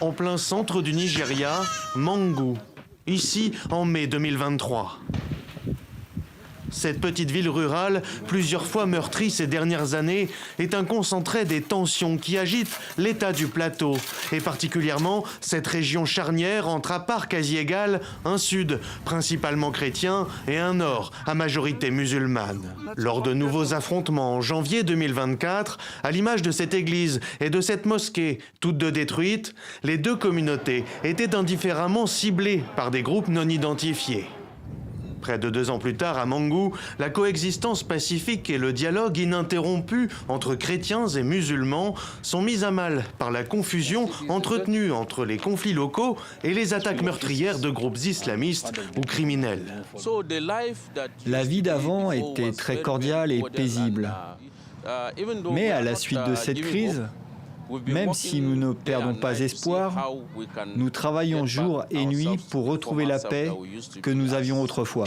en plein centre du Nigeria, Mangu, ici en mai 2023. Cette petite ville rurale, plusieurs fois meurtrie ces dernières années, est un concentré des tensions qui agitent l'état du plateau, et particulièrement cette région charnière entre à part quasi égales, un sud, principalement chrétien, et un nord, à majorité musulmane. Lors de nouveaux affrontements en janvier 2024, à l'image de cette église et de cette mosquée, toutes deux détruites, les deux communautés étaient indifféremment ciblées par des groupes non identifiés. Près de 2 ans plus tard, à Mangu, la coexistence pacifique et le dialogue ininterrompu entre chrétiens et musulmans sont mis à mal par la confusion entretenue entre les conflits locaux et les attaques meurtrières de groupes islamistes ou criminels. La vie d'avant était très cordiale et paisible. Mais à la suite de cette crise, même si nous ne perdons pas espoir, nous travaillons jour et nuit pour retrouver la paix que nous avions autrefois.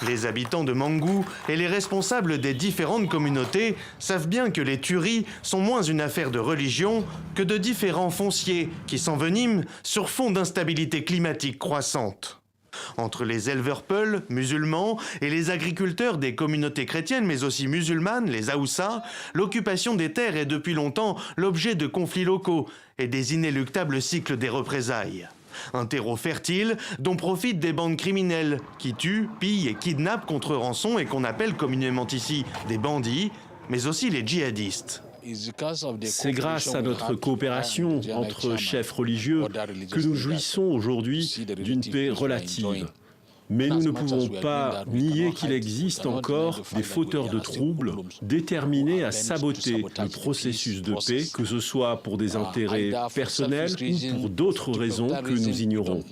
Les habitants de Mangu et les responsables des différentes communautés savent bien que les tueries sont moins une affaire de religion que de différents fonciers qui s'enveniment sur fond d'instabilité climatique croissante. Entre les éleveurs peuls, musulmans, et les agriculteurs des communautés chrétiennes, mais aussi musulmanes, les Haoussa, l'occupation des terres est depuis longtemps l'objet de conflits locaux et des inéluctables cycles des représailles. Un terreau fertile dont profitent des bandes criminelles qui tuent, pillent et kidnappent contre rançon et qu'on appelle communément ici des bandits, mais aussi les djihadistes. C'est grâce à notre coopération entre chefs religieux que nous jouissons aujourd'hui d'une paix relative. Mais nous ne pouvons pas nier qu'il existe encore des fauteurs de troubles déterminés à saboter le processus de paix, que ce soit pour des intérêts personnels ou pour d'autres raisons que nous ignorons.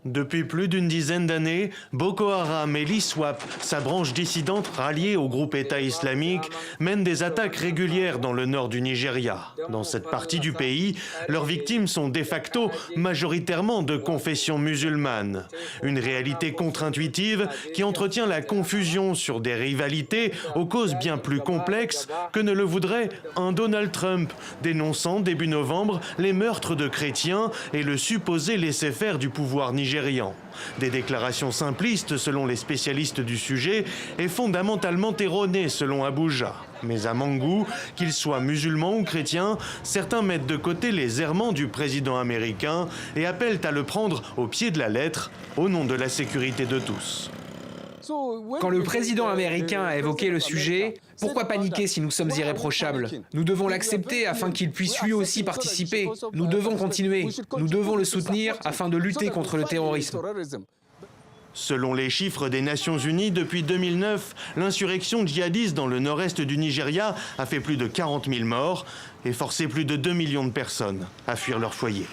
Depuis plus d'une dizaine d'années, Boko Haram et l'ISWAP, sa branche dissidente ralliée au groupe État islamique, mènent des attaques régulières dans le nord du Nigeria. Dans cette partie du pays, leurs victimes sont de facto majoritairement de confession musulmane. Une réalité contre-intuitive qui entretient la confusion sur des rivalités aux causes bien plus complexes que ne le voudrait un Donald Trump, dénonçant début novembre les meurtres de chrétiens et le supposé laisser-faire du pouvoir nigérian. Des déclarations simplistes selon les spécialistes du sujet et fondamentalement erronées selon Abuja. Mais à Mangu, qu'ils soient musulmans ou chrétiens, certains mettent de côté les errements du président américain et appellent à le prendre au pied de la lettre au nom de la sécurité de tous. Quand le président américain a évoqué le sujet, pourquoi paniquer si nous sommes irréprochables? Nous devons l'accepter afin qu'il puisse lui aussi participer. Nous devons continuer. Nous devons le soutenir afin de lutter contre le terrorisme. Selon les chiffres des Nations Unies, depuis 2009, l'insurrection djihadiste dans le nord-est du Nigeria a fait plus de 40 000 morts et forcé plus de 2 millions de personnes à fuir leur foyer.